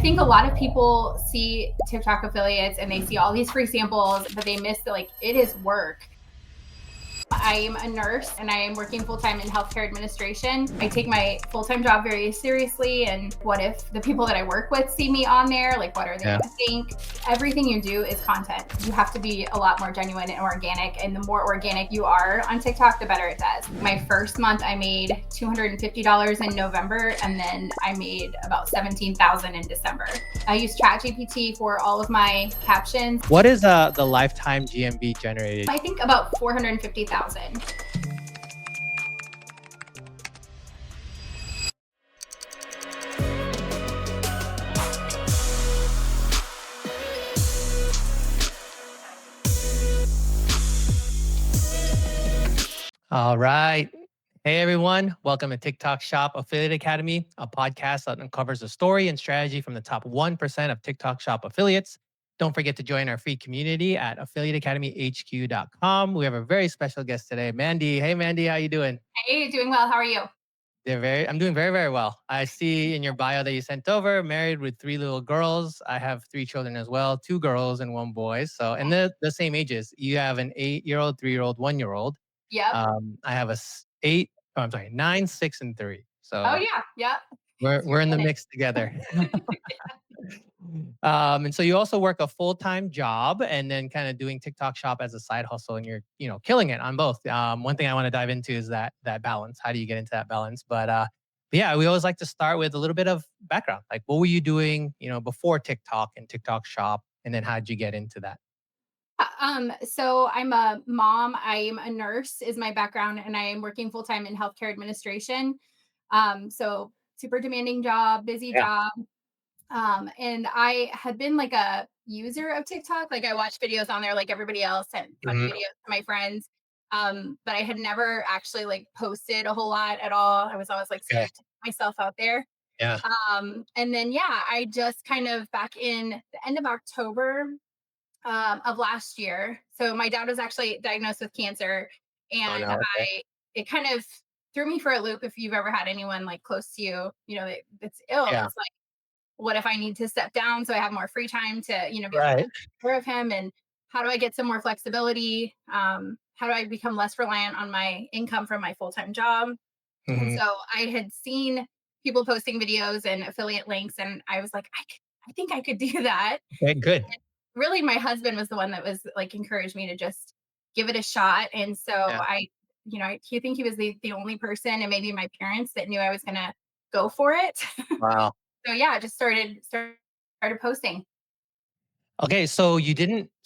think a lot of people see TikTok affiliates and they see all these free samples, but they miss that like it is work. I'm a nurse and I am working full time in healthcare administration. I take my full time job very seriously. And what if the people that I work with see me on there? Like, what are they Yeah. going to think? Everything you do is content. You have to be a lot more genuine and organic. And the more organic you are on TikTok, the better it does. My first month, I made $250 in November, and then I made about $17,000 in December. I use ChatGPT for all of my captions. What is the lifetime GMV generated? I think about 450,000. All right. Hey everyone, welcome to TikTok Shop Affiliate Academy, a podcast that uncovers the story and strategy from the top 1% of TikTok Shop affiliates. Don't forget to join our free community at affiliateacademyhq.com. We have a very special guest today, Mandy. Hey Mandy, how you doing? Hey, doing well. How are you? I'm doing very, very well. I see in your bio that you sent over, married with three little girls. I have three children as well, two girls and one boy. So, and they're the same ages. You have an 8-year-old, 3-year-old, 1-year-old. Yep. I have eight. Oh, I'm sorry, 9, 6, and 3. Oh So yeah. Yep. we're You're in the in it. mix together. And so you also work a full time job and then kind of doing TikTok Shop as a side hustle, and you're killing it on both. One thing I want to dive into is that balance. How do you get into that balance? But yeah, we always like to start with a little bit of background. Like, what were you doing, before TikTok and TikTok Shop, and then how did you get into that? So I'm a mom. I'm a nurse is my background, and I am working full time in healthcare administration. So super demanding job, busy Yeah. job. And I had been like a user of TikTok. Like I watched videos on there like everybody else, and funny Hmm. videos to my friends. But I had never actually like posted a whole lot at all. I was always like Okay. scared to put myself out there. Yeah. And then yeah, I just kind of back in the end of October of last year. So my dad was actually diagnosed with cancer, Oh and no. Okay. it kind of threw me for a loop. If you've ever had anyone like close to you, that's ill, Yeah. it's like, what if I need to step down so I have more free time to be able to Right. take care of him, and how do I get some more flexibility? How do I become less reliant on my income from my full time job? And Hmm. so I had seen people posting videos and affiliate links, and I was like, I think I could do that. Okay. Good. Really, my husband was the one that was like encouraged me to just give it a shot. And so Yeah. I think he was the only person, and maybe my parents, that knew I was gonna go for it. Wow. So yeah, I just started posting. Okay, so you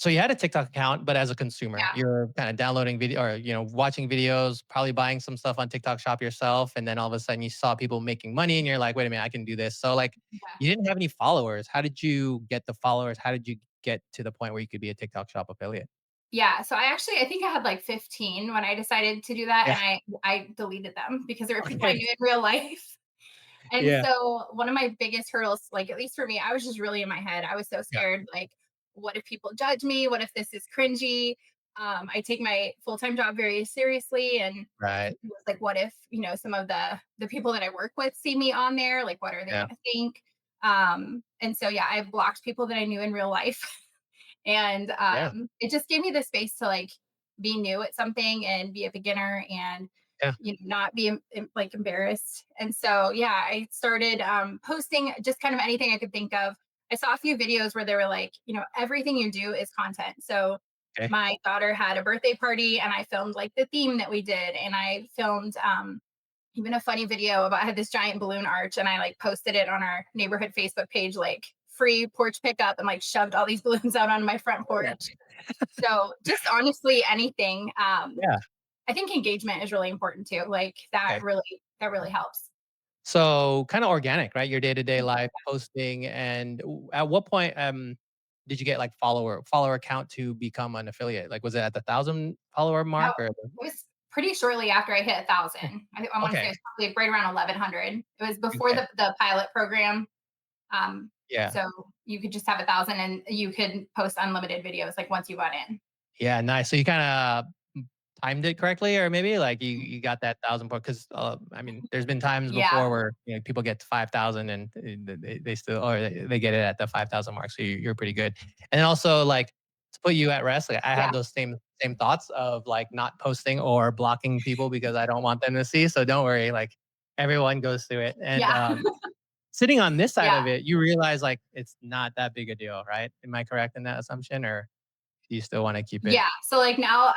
had a TikTok account, but as a consumer, Yeah. you're kind of downloading video or watching videos, probably buying some stuff on TikTok Shop yourself, and then all of a sudden you saw people making money, and you're like, wait a minute, I can do this. So like, Yeah. you didn't have any followers. How did you get the followers? How did you get to the point where you could be a TikTok Shop affiliate? Yeah. So I think I had like 15 when I decided to do that, Yeah. and I deleted them because there were people I Okay. knew in real life. And Yeah. so one of my biggest hurdles, like at least for me, I was just really in my head. I was so Yeah. scared, like, what if people judge me? What if this is cringy? I take my full-time job very seriously, and Right. it was like, what if, some of the people that I work with see me on there? Like, what are they Yeah. gonna think? And so yeah, I blocked people that I knew in real life. And Yeah. it just gave me the space to like be new at something and be a beginner, and Yeah. not be like embarrassed. And so yeah, I started posting just kind of anything I could think of. I saw a few videos where they were like, everything you do is content. So Okay. my daughter had a birthday party, and I filmed like the theme that we did, and I filmed even a funny video about, I had this giant balloon arch, and I like posted it on our neighborhood Facebook page, like free porch pickup, and like shoved all these balloons out on my front Oh, yeah. porch. So just honestly anything. Yeah. I think engagement is really important too. Like Okay. that really helps. So kind of organic, right? Your day-to-day life posting. And at what point did you get like follower count to become an affiliate? Like was it at the 1,000 follower No, mark or it was pretty shortly after I hit 1,000. I want to say okay. it was probably right around 1,100. It was before Okay. the pilot program. Um, Yeah. so you could just have 1,000, and you could post unlimited videos like once you got in. Yeah, nice. So you kind of timed it correctly, or maybe like you got that 1,000 point because I mean, there's been times Yeah. before where people get to 5,000 and they still or they get it at the 5,000 mark, so you're pretty good. And also like to put you at rest, like I Yeah. had those same thoughts of like not posting or blocking people because I don't want them to see. So don't worry, like everyone goes through it. And Yeah. sitting on this side Yeah. of it, you realize like it's not that big a deal, right? Am I correct in that assumption, or do you still want to keep it? Yeah. So like now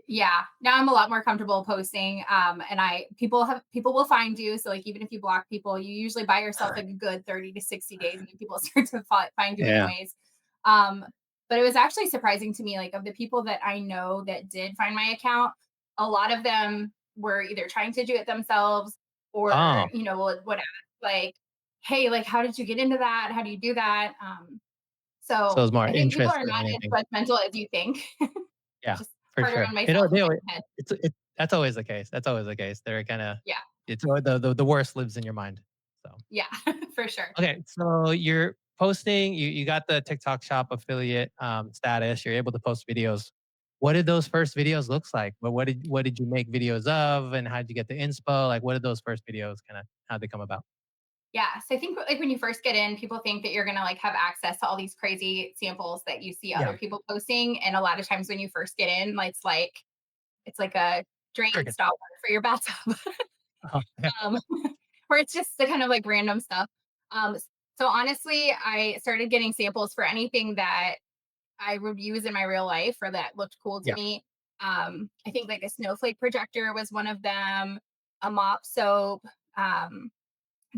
yeah, now I'm a lot more comfortable posting. And people will find you. So like even if you block people, you usually buy yourself like a good 30 to 60 days and then people start to find you Yeah. anyways. Um, but it was actually surprising to me, like of the people that I know that did find my account, a lot of them were either trying to do it themselves or, Oh, would ask like, hey, like how did you get into that? How do you do that? so So it's more I think people interest are than not as anything. judgmental as you think. Yeah, Just for harder sure. on It al myself in they my alwa head. that's always the case. That's always the case. They're kinda Yeah. it's the worst lives in your mind. So, Yeah, for sure. okay, so you're posting, you got the TikTok Shop affiliate, status, you're able to post videos. What did those first videos looks like? What did you make videos of, and how'd you get the inspo? Like, what did those first videos kinda how'd they come about? Yeah, so I think like when you first get in, people think that you're gonna like have access to all these crazy samples that you see Yeah, other people posting, and a lot of times when you first get in, like it's like a drain crickets. stopper for your bathtub, Uh-huh, yeah, um, where it's just the kind of like random stuff. Um, so honestly, I started getting samples for anything that I would use in my real life or that looked cool to yeah, me. I think like a snowflake projector was one of them, a mop soap, um,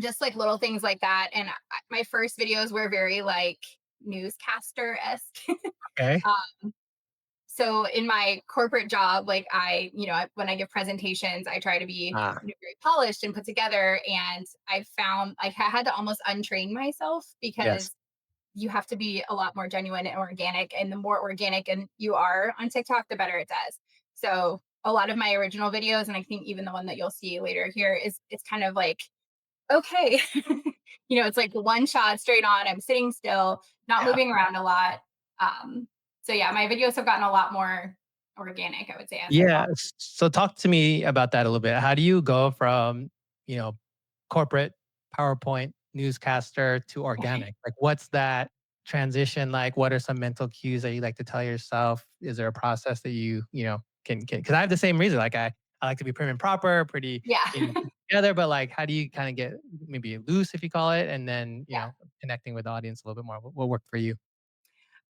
just like little things like that. And my first videos were very like newscaster esque. okay. So in my corporate job, like when I give presentations, I try to be Ah, very polished and put together. And I found like I had to almost untrain myself yes. because you have to be a lot more genuine and organic. And the more organic and you are on TikTok, the better it does. So a lot of my original videos, and I think even the one that you'll see later here is it's kind of like, okay, it's like one shot straight on. I'm sitting still, not Yeah. moving around a lot. Um, so yeah, my videos have gotten a lot more organic, I would say, as I've Yeah. gone. So talk to me about that a little bit. How do you go from, you know, corporate PowerPoint newscaster to organic? Like, what's that transition like? What are some mental cues that you like to tell yourself? Is there a process that can, because I have the same reason. Like, I like to be prim and proper, pretty, Yeah. put together, but like, how do you kind of get maybe loose, if you call it, and then, Yeah. connecting with the audience a little bit more? What worked for you?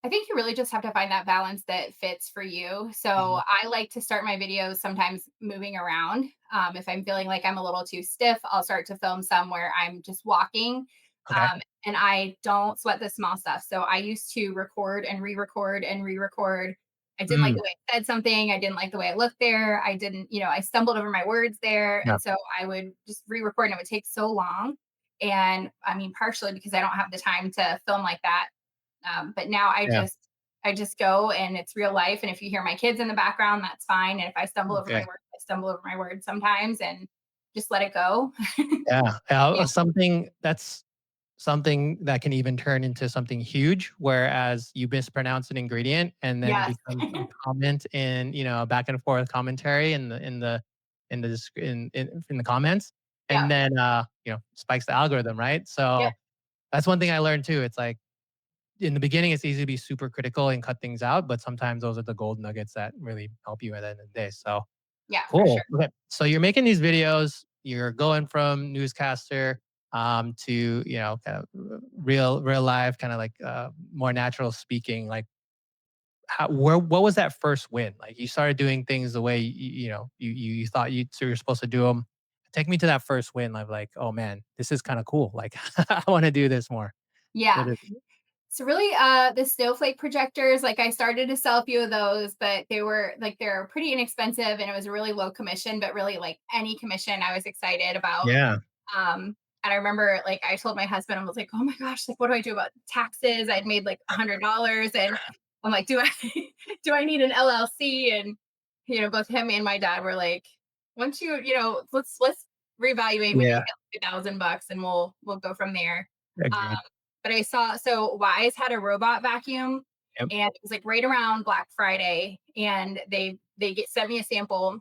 I think you really just have to find that balance that fits for you. Mhm. So I like to start my videos sometimes moving around. If I'm feeling like I'm a little too stiff, I'll start to film some where I'm just walking. Okay. And I don't sweat the small stuff. So I used to record and re-record and re-record. I didn't like Mm, the way I said something. I didn't like the way I looked there. I didn't, I stumbled over my words there. yeah. And so I would just re-record and it would take so long. And I mean, partially because I don't have the time to film like that, but now Yeah. I just go and it's real life. And if you hear my kids in the background, that's fine. And if I stumble over my Okay. words, I stumble over my words sometimes and just let it go. Yeah. Yeah. Something that can even turn into something huge, whereas you mispronounce an ingredient and then it Yes. becomes a comment in, a back and forth commentary in the comments, Yeah. and then spikes the algorithm, right? Yep. So that's one thing I learned too. It's like in the beginning, it's easy to be super critical and cut things out, but sometimes those are the gold nuggets that really help you at the end of the day. So Yeah, for sure. cool. Okay. So you're making these videos, you're going from newscaster to, kind of real life, kind of like more natural speaking. Like what was that first win? Like you started doing things the way you thought you're supposed to do them. Take me to that first win of like, oh man, this is kind of cool. Like I want to do this more. What Yeah. is So really, the snowflake projectors, like I started to sell a few of those, but they're pretty inexpensive and it was a really low commission, but really like any commission I was excited about. Yeah. And I remember like I told my husband, I was like, oh my gosh, like what do I do about taxes? I'd made like $100 and I'm like, do I do I need an LLC? And both him and my dad were like, once let's reevaluate when you Yeah. get like $1,000 and we'll go from there. Um, Agreed. but I saw so Wise had a robot vacuum Yep. and it was like right around Black Friday and they sent me a sample,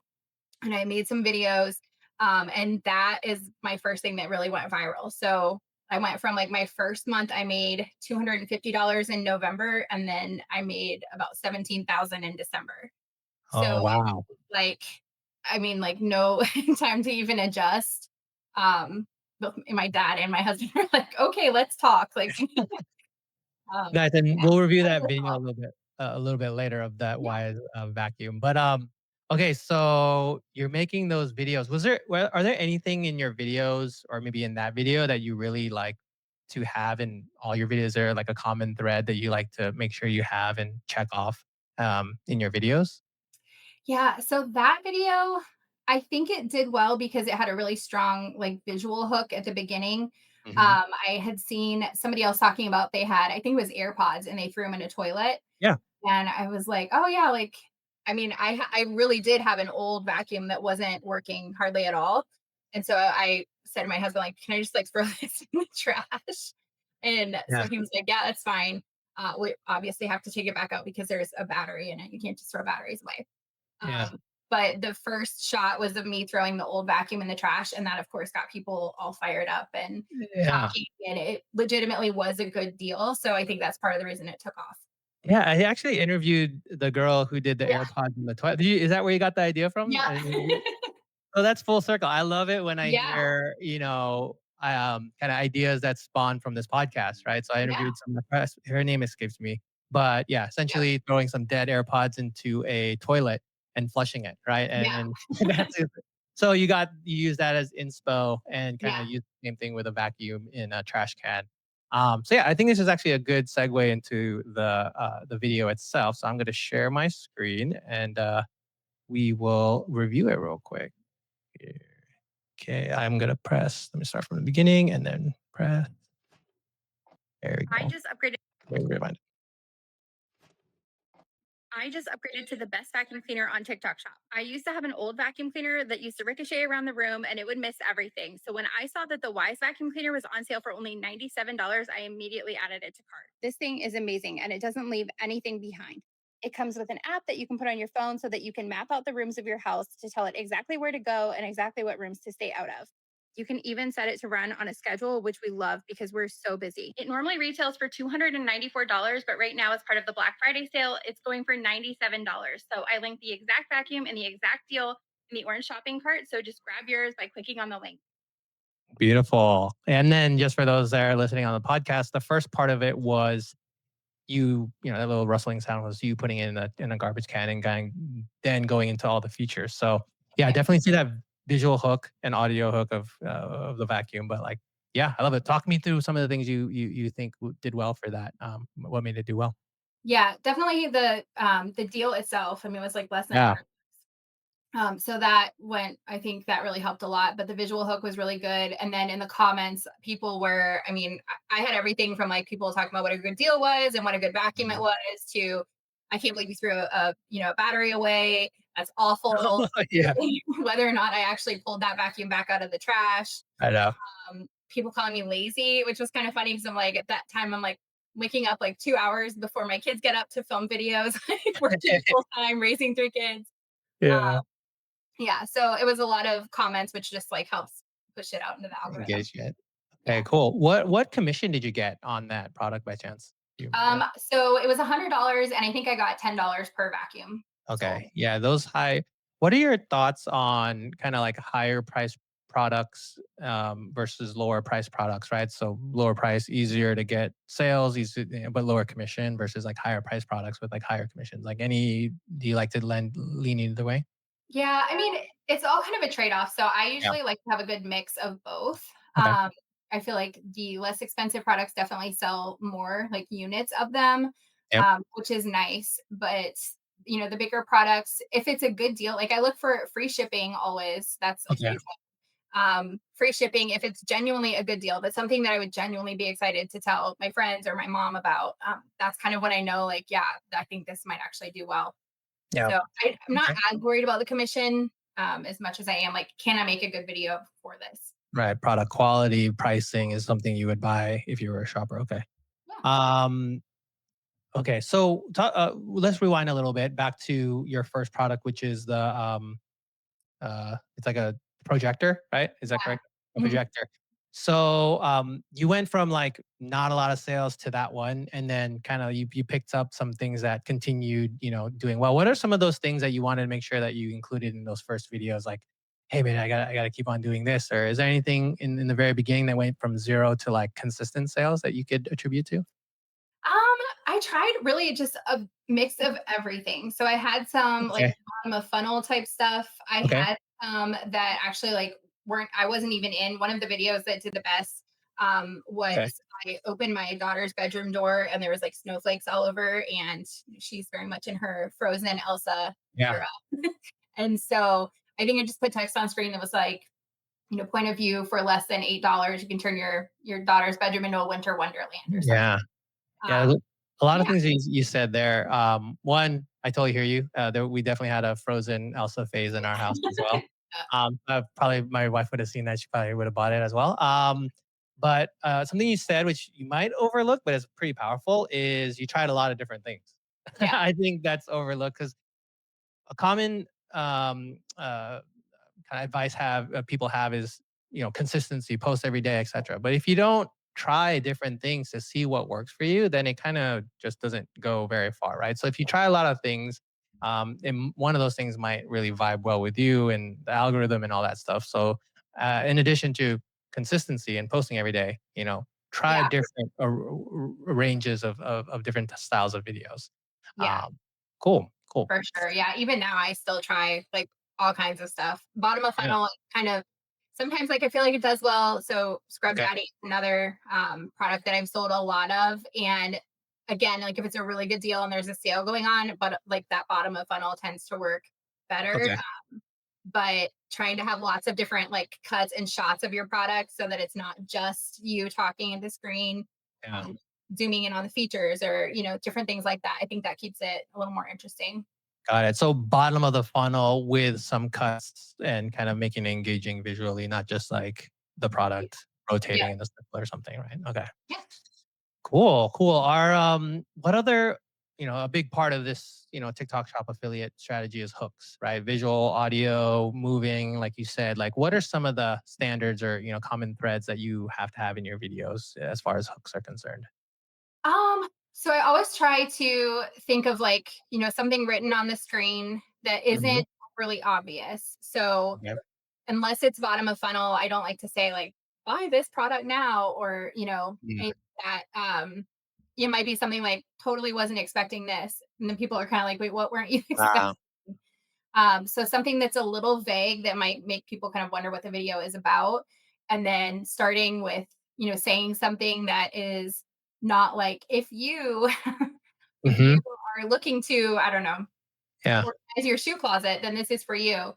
and I made some videos. And that is my first thing that really went viral. So I went from like my first month, I made $250 in November, and then I made about 17,000 in December. Oh, So wow. like, I mean, like no time to even adjust. Both my dad and my husband were like, okay, let's talk. Like, Nice, and yeah, we'll review that that was video all. a little bit later of that Yeah. wide, vacuum. But, okay, so you're making those videos. Are there anything in your videos or maybe in that video that you really like to have in all your videos? Is there like a common thread that you like to make sure you have and check off, in your videos? Yeah, so that video, I think it did well because it had a really strong like visual hook at the beginning. Mhm. I had seen somebody else talking about they had, I think it was AirPods, and they threw them in a toilet. Yeah. And I was like, "Oh, yeah," like, I mean, I really did have an old vacuum that wasn't working hardly at all, and so I said to my husband, like, "Can I just, like, throw this in the trash?" And Yeah. so he was like, "Yeah, that's fine." We obviously have to take it back out because there's a battery in it. You can't just throw batteries away. Yeah. But the first shot was of me throwing the old vacuum in the trash, and that, of course, got people all fired up and Yeah. talking, and it legitimately was a good deal, so I think that's part of the reason it took off. Yeah, I actually interviewed the girl who did the Yeah. AirPods in the toilet. Is that where you got the idea from? Yeah. Oh, that's full circle. I love it when I Yeah. hear, kinda ideas that spawn from this podcast, right? So I Yeah. interviewed some of the press. Her name escapes me, but yeah, Yep. essentially throwing some dead AirPods into a toilet and flushing it, right? Yeah. And that's it. So you use that as inspo and kinda Yeah. use the same thing with a vacuum in a trash can. So yeah, I think this is actually a good segue into the video itself. So I'm gonna share my screen and, we will review it real quick. Okay, I'm gonna press. Let me start from the beginning and then press. There we I go. just upgraded Rewind. I just upgraded to the best vacuum cleaner on TikTok Shop. I used to have an old vacuum cleaner that used to ricochet around the room and it would miss everything. So when I saw that the Wise vacuum cleaner was on sale for only $97, I immediately added it to cart. This thing is amazing and it doesn't leave anything behind. It comes with an app that you can put on your phone so that you can map out the rooms of your house to tell it exactly where to go and exactly what rooms to stay out of. You can even set it to run on a schedule, which we love because we're so busy. It normally retails for $294, but right now, as part of the Black Friday sale, it's going for $97. So I linked the exact vacuum and the exact deal in the orange shopping cart. So just grab yours by clicking on the link. Beautiful. And then just for those that are listening on the podcast, the first part of it was that little rustling sound was you putting it in a garbage can and then going into all the features. So yeah, I Yeah. definitely see that visual hook and audio hook of the vacuum. But like, yeah, I love it. Talk me through some of the things you think did well for that. What made it do well? Yeah, definitely the deal itself, I mean, it was, like, less than Yeah. 100. So that went, I think that really helped a lot, but the visual hook was really good, and then in the comments, people were, I mean, I had everything from, like, people talking about what a good deal was and what a good vacuum it Mhm. was to, "I can't believe you threw a battery away. That's awful." Yeah, Whether or not I actually pulled that vacuum back out of the trash. I know. People calling me lazy, which was kind of funny because I'm like, at that time, I'm like waking up like 2 hours before my kids get up to film videos, like working full time, raising three kids. Yeah. Yeah, so it was a lot of comments, which just like helps push it out into the algorithm. Engagement. Okay, Yeah. cool. What commission did you get on that product by chance? You remember? So it was $100, and I think I got $10 per vacuum sold. Okay. Yeah, those high what are your thoughts on kinda like higher price products, versus lower price products, right? So lower price, easier to get sales, but lower commission versus like higher price products with like higher commissions. Do you like to lean either way? Yeah, I mean, it's all kind of a trade-off. So I Yeah. usually like to have a good mix of both. Okay. I feel like the less expensive products definitely sell more like units of them, Yep. which is nice. But the bigger products, if it's a good deal, like I look for free shipping always. That's a Okay. huge free shipping if it's genuinely a good deal, but something that I would genuinely be excited to tell my friends or my mom about. That's kind of when I know, like, yeah, I think this might actually do well. Yeah. So I'm not Okay. as worried about the commission as much as I am like, can I make a good video for this? Right. Product quality, pricing is something you would buy if you were a shopper. Okay. Yeah. Um, Okay, so let's rewind a little bit back to your first product, which is the it's like a projector, right? Is that correct? A Mhm. projector. So you went from like not a lot of sales to that one, and then kind of you picked up some things that continued, doing well. What are some of those things that you wanted to make sure that you included in those first videos? Like, hey man, I gotta keep on doing this. Or is there anything in the very beginning that went from zero to like consistent sales that you could attribute to? I tried really just a mix of everything. So I had some like Okay. bottom of funnel type stuff. I Okay. had some that actually like weren't I wasn't even in. One of the videos that did the best Okay. was I opened my daughter's bedroom door and there was like snowflakes all over and she's very much in her Frozen Elsa Yeah. era. And so I think I just put text on screen that was like, point of view for less than $8, you can turn your daughter's bedroom into a winter wonderland or something. Yeah. Yeah, Um, a lot of yeah. things you said there. One, I totally hear you. We definitely had a frozen Elsa phase in our house as well. Probably my wife would have seen that. She probably would have bought it as well. But something you said, which you might overlook, but it's pretty powerful, is you tried a lot of different things. Yeah. I think that's overlooked because a common kind of advice have people have is consistency, post every day, etc. But if you don't try different things to see what works for you, then it kind of just doesn't go very far, right? So if you try a lot of things, and one of those things might really vibe well with you and the algorithm and all that stuff. So in addition to consistency and posting every day, try Yeah. different ranges of different styles of videos. Yeah. um, cool, cool. For sure. Yeah. Even now, I still try like all kinds of stuff. Bottom of Yeah. funnel, kind of sometimes like I feel like it does well. So Scrub Okay. Daddy is another product that I've sold a lot of. And again, like if it's a really good deal and there's a sale going on, but like that bottom of funnel tends to work better. Okay. But trying to have lots of different like cuts and shots of your product so that it's not just you talking at the screen, Yeah. um, zooming in on the features or different things like that. I think that keeps it a little more interesting. Got it. So bottom of the funnel with some cuts and kind of making it engaging visually, not just like the product Yeah. rotating in the circle or something, right? Okay. Yeah. Cool, cool. Are what other, a big part of this, TikTok shop affiliate strategy is hooks, right? Visual, audio, moving, like you said. Like what are some of the standards or, common threads that you have to have in your videos as far as hooks are concerned? So I always try to think of like, something written on the screen that Hmm. isn't really obvious. So Okay. unless it's bottom of funnel, I don't like to say like buy this product now or, Mm. anything that it might be something like totally wasn't expecting this. And then people are kind of like, wait, what weren't you expecting? Wow. So something that's a little vague that might make people kind of wonder what the video is about. And then starting with, saying something that is not like if you if you Hmm. are looking to, I don't know, Yeah. organize your shoe closet, then this is for you.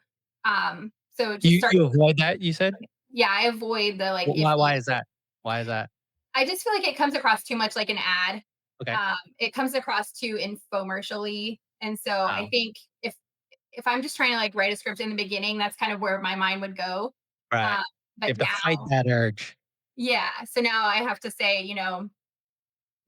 So just You start. you avoid that, you said? Yeah, I avoid the like if Why you. is that? Why is that? I just feel like it comes across too much like an ad. Okay. It comes across too infomercially, and so I Wow. think if I'm just trying to like write a script in the beginning, that's kind of where my mind would go. Right. Uh, You but have to fight now, that urge. yeah. So now I have to say,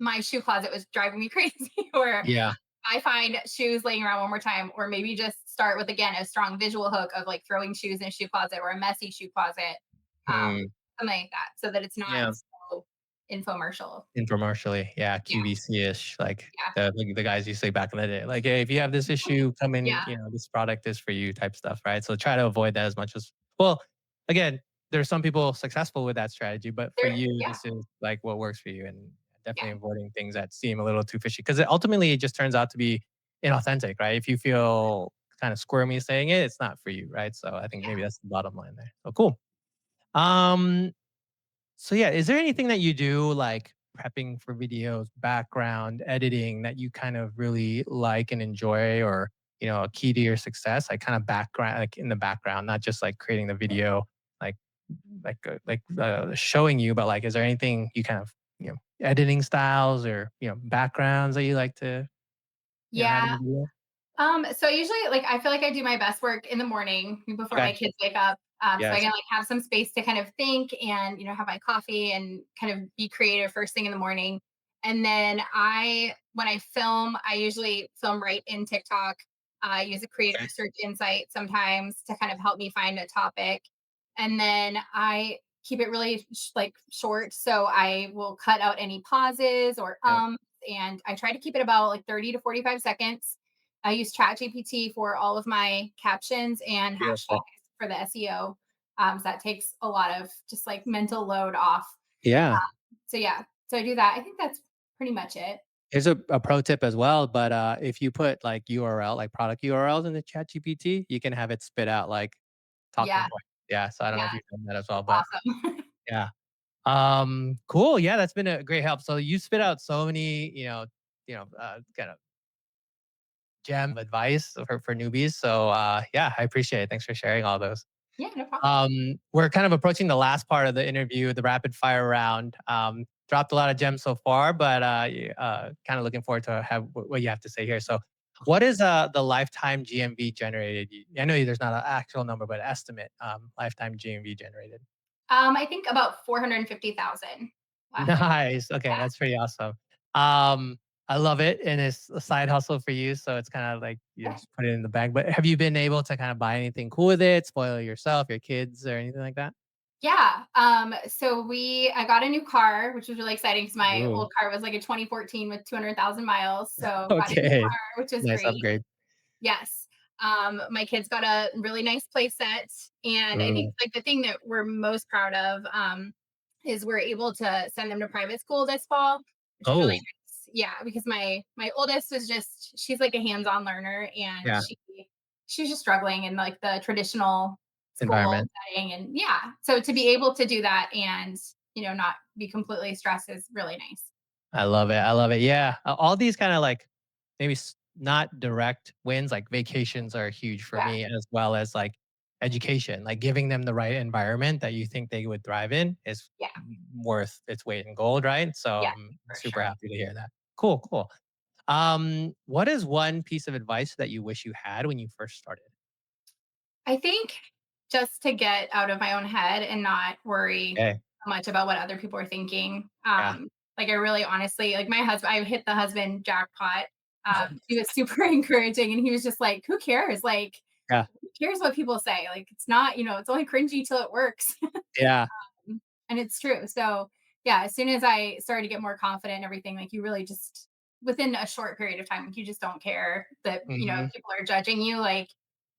my shoe closet was driving me crazy, or Yeah. I find shoes laying around one more time, or maybe just start with again a strong visual hook of like throwing shoes in a shoe closet or a messy shoe closet, um, Hmm. something like that, so that it's not Yeah. so infomercial. Infomercially, yeah, Yeah, QVC-ish, like yeah, the guys used to say back in the day, like, "Hey, if you have this issue, come in, yeah. this product is for you," type stuff, right? So try to avoid that as much as well, again, there are some people successful with that strategy, but for There, you, yeah, this is, like, what works for you, and definitely yeah, avoiding things that seem a little too fishy because ultimately, it just turns out to be inauthentic, right? If you feel kinda squirmy saying it, it's not for you, right? So I think maybe yeah. that's the bottom line there. So cool. Um so yeah, is there anything that you do like prepping for videos, background, editing that you kind of really like and enjoy or, a key to your success, like kind of background like in the background, not just like creating the video like showing you, but like is there anything you kind of, editing styles or, backgrounds that you like to, have in Yeah. the video? So usually, like, I feel like I do my best work in the morning before Okay. my kids wake up. So I Yes. can like have some space to kind of think and have my coffee and kind of be creative first thing in the morning. And then I when I film, I usually film right in TikTok. I use a creator Okay. search insight sometimes to kind of help me find a topic. And then I keep it really like short. So I will cut out any pauses or Yep. and I try to keep it about like 30 to 45 seconds. I use ChatGPT for all of my captions and Beautiful. hashtags for the SEO. So that takes a lot of just like mental load off. Yeah. So yeah, so I do that. I think that's pretty much it. Here's a pro tip as well, but, if you put, like, URL, like, product URLs in the ChatGPT, you can have it spit out, like, talking Yeah, points. Yeah, so I don't know if yeah, you've done that as well, but awesome. yeah. Cool, yeah, that's been a great help. So you spit out so many, kind of gem of advice for newbies, so, yeah, I appreciate it. Thanks for sharing all those. Yeah, no problem. We're kind of approaching the last part of the interview, the rapid fire round. Dropped a lot of gems so far, but kind of looking forward to have what you have to say here. So, what is the lifetime GMV generated? I know there's not an actual number, but estimate lifetime GMV generated. I think about 450,000 last I checked. Nice. Okay, Yeah, that's pretty awesome. Um, I love it, and it's a side hustle for you, so it's kind of like you yeah. just put it in the bag. But have you been able to kind of buy anything cool with it, spoil yourself, your kids, or anything like that? Yeah, so I got a new car, which was really exciting because my Ooh. old car was like a 2014 with 200,000 miles, so got a new Okay. car, which is Nice great. upgrade. Yes. My kids got a really nice play set. And I think Mm. like the thing that we're most proud of is we're able to send them to private school this fall, which is really Oh, nice. Yeah, because my oldest was just she's like a hands-on learner and yeah, she's just struggling in like the traditional school environment. setting. And yeah, so to be able to do that and not be completely stressed is really nice. I love it, I love it, yeah. All these kinda, like, maybe not direct wins, like vacations are huge for Yeah, me as well as, like, education, like, giving them the right environment that you think they would thrive in is yeah, worth its weight in gold, right? So, yeah, I'm for super sure. happy to hear that. Cool, cool. What is one piece of advice that you wish you had when you first started? I think just to get out of my own head and not worry Okay, so much about what other people are thinking. yeah, Like I really honestly, like my husband, I hit the husband jackpot. He was super encouraging and he was just like, who cares? Like, yeah, who cares what people say? Like, it's not, it's only cringy till it works. yeah, And it's true. So yeah, as soon as I started to get more confident and everything, like you really just within a short period of time, like you just don't care that mhm, people are judging you. Like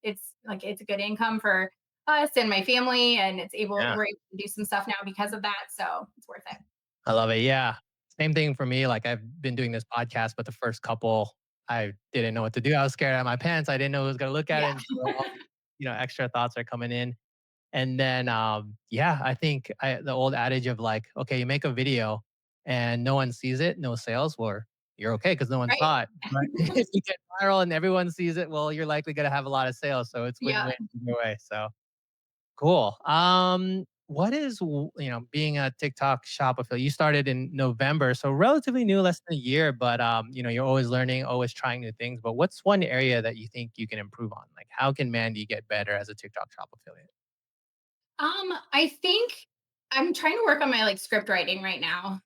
it's a good income for us and my family, and yeah. we're able to do some stuff now because of that. So it's worth it. I love it. Yeah. Same thing for me. Like I've been doing this podcast, but the first couple, I didn't know what to do. I was scared out of my pants. I didn't know who was going to look at it. Yeah. And so all these, extra thoughts are coming in. And then, yeah, I think the old adage of like, okay, you make a video and no one sees it, no sales, well, you're okay because no one Right. saw it. Right. If you get viral and everyone sees it, well, you're likely going to have a lot of sales. So it's Yeah. win-win either way. So cool. What is being a TikTok shop affiliate? You started in November, so relatively new, less than a year. But you're always learning, always trying new things. But what's one area that you think you can improve on? Like, how can Mandy get better as a TikTok shop affiliate? I think I'm trying to work on my like script writing right now.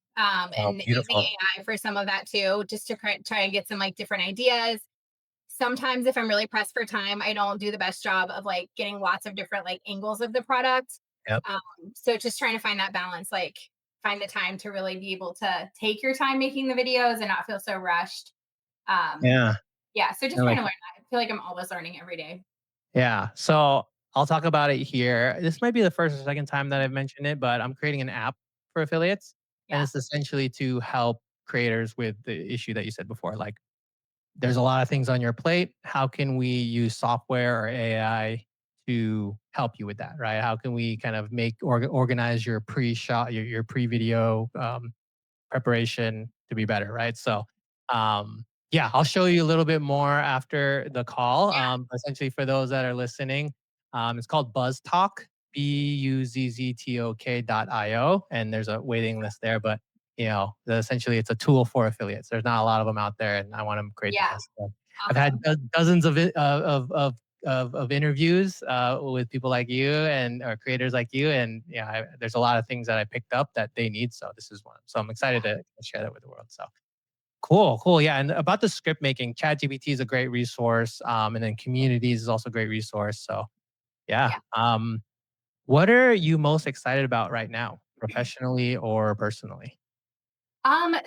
Oh, And using beautiful. AI for some of that too, just to try and get some like different ideas. Sometimes if I'm really pressed for time, I don't do the best job of like getting lots of different like angles of the product. Yep. Um, so just trying to find that balance, like find the time to really be able to take your time making the videos and not feel so rushed. Um, Yeah. yeah, so I just trying like to learn that. I feel like I'm always learning every day. Yeah. So I'll talk about it here. This might be the first or second time that I've mentioned it, but I'm creating an app for affiliates. And Yeah, it's essentially to help creators with the issue that you said before. Like there's a lot of things on your plate. How can we use software or AI to help you with that? Right. How can we kind of organize your pre-shot, your pre-video preparation to be better, right? So, yeah, I'll show you a little bit more after the call. yeah, Essentially, for those that are listening, it's called Buzz Talk, BUZZTOK.io, and there's a waiting list there. But essentially, it's a tool for affiliates. There's not a lot of them out there, and I want to create the yeah. best. So I've had Awesome. dozens of interviews with people like you and or creators like you, and yeah, there's a lot of things that I picked up that they need. So this is one. So I'm excited to share that with the world. So Cool, cool. Yeah, and about the script making, ChatGPT is a great resource, and then Communities is also a great resource. So yeah. Yeah. What are you most excited about right now, professionally or personally?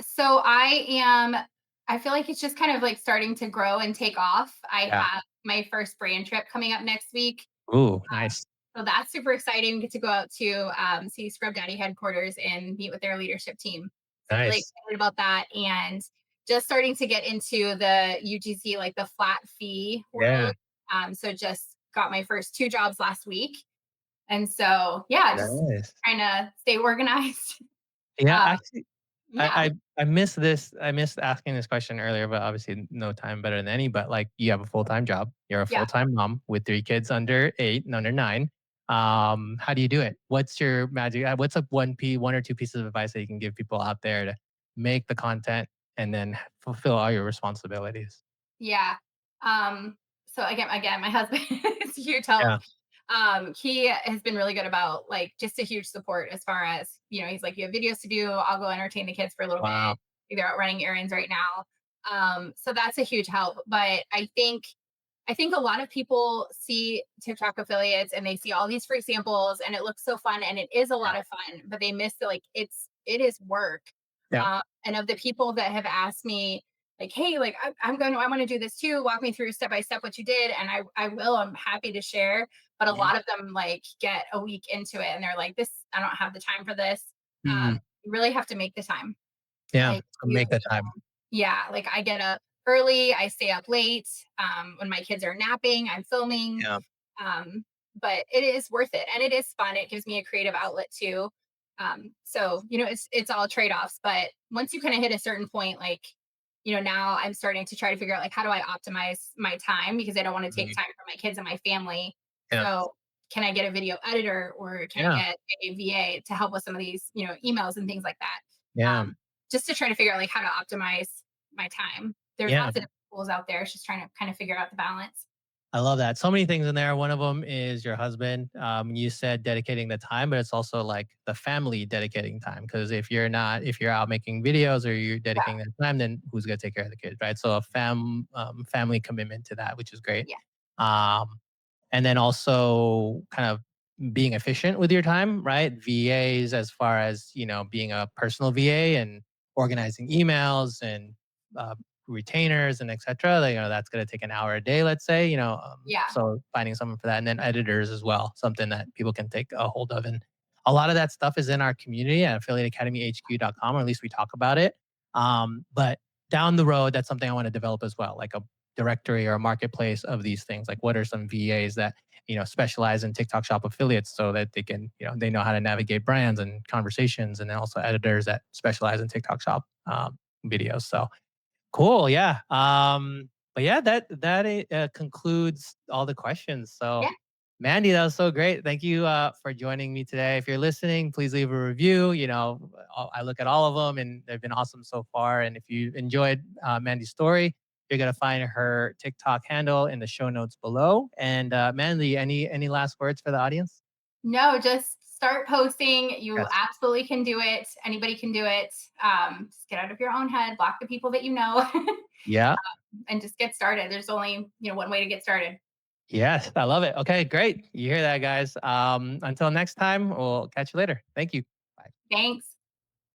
So I feel like it's just kind of like starting to grow and take off. I Yeah. have my first brand trip coming up next week. Ooh, nice, So that's super exciting. Get to go out to see Scrub Daddy headquarters and meet with their leadership team. So I'm really nice. excited about that. And just starting to get into the UGC, like the flat fee Yeah, world. So just got my first two jobs last week. And so, yeah, just nice. trying to stay organized. Yeah, Uh, actually, yeah, I missed this. I missed asking this question earlier, but obviously no time better than any. But like, you have a full time job. You're a yeah. full time mom with three kids under 8 and under 9. How do you do it? What's your magic? What's a one or two pieces of advice that you can give people out there to make the content and then fulfill all your responsibilities? Yeah. So again, my husband is a huge help. Yeah. He has been really good about like just a huge support as far as, he's like, you have videos to do, I'll go entertain the kids for a little bit. Wow. They're out running errands right now. So that's a huge help. But I think a lot of people see TikTok affiliates and they see all these free samples and it looks so fun and it is a Yeah. lot of fun, but they miss the like it is work. Yeah. And of the people that have asked me like, hey, like I want to do this too. Walk me through step by step what you did, and I will. I'm happy to share. But a Mhm. lot of them like get a week into it and they're like, this I don't have the time for this. Mhm. You really have to make the time. Yeah. Like Make the time. yeah, like I get up early, I stay up late. When my kids are napping, I'm filming. Yeah. Um, but it is worth it and it is fun. It gives me a creative outlet too. So it's all trade-offs. But once you kind of hit a certain point, like, now I'm starting to try to figure out like how do I optimize my time because I don't want to take Mhm. time from my kids and my family. Yeah. So can I get a video editor or can I Yeah. get a VA to help with some of these, emails and things like that? Yeah. Just to try to figure out like how to optimize my time. There's Yeah. lots of different tools out there. It's just trying to kind of figure out the balance. I love that. So many things in there. One of them is your husband. You said dedicating the time, but it's also like the family dedicating time. Because if you're out making videos or you're Yeah. dedicating that time, then who's going to take care of the kids, right? So a family commitment to that, which is great. Yeah. Um, and then also kind of being efficient with your time, right? VAs, as far as being a personal VA and organizing emails and uh, retainers and etc. That's going to take an hour a day, let's say. Yeah. So finding someone for that, and then editors as well, something that people can take a hold of. And a lot of that stuff is in our community at affiliateacademyhq.com, or at least we talk about it. But down the road, that's something I want to develop as well, like a directory or a marketplace of these things. Like, what are some VAs that specialize in TikTok Shop affiliates, so that they can, they know how to navigate brands and conversations, and then also editors that specialize in TikTok Shop videos. So cool, yeah. But yeah, that concludes all the questions. So, Yeah. Mandy, that was so great. Thank you for joining me today. If you're listening, please leave a review. I look at all of them, and they've been awesome so far. And if you enjoyed Mandy's story, you're gonna find her TikTok handle in the show notes below. And Mandy, any last words for the audience? No, just start posting. You Yes. absolutely can do it. Anybody can do it. Just get out of your own head, block the people that you know, Yeah. and just get started. There's only, one way to get started. Yes, I love it. Okay, great. You hear that, guys. Until next time, we'll catch you later. Thank you. Bye. Thanks.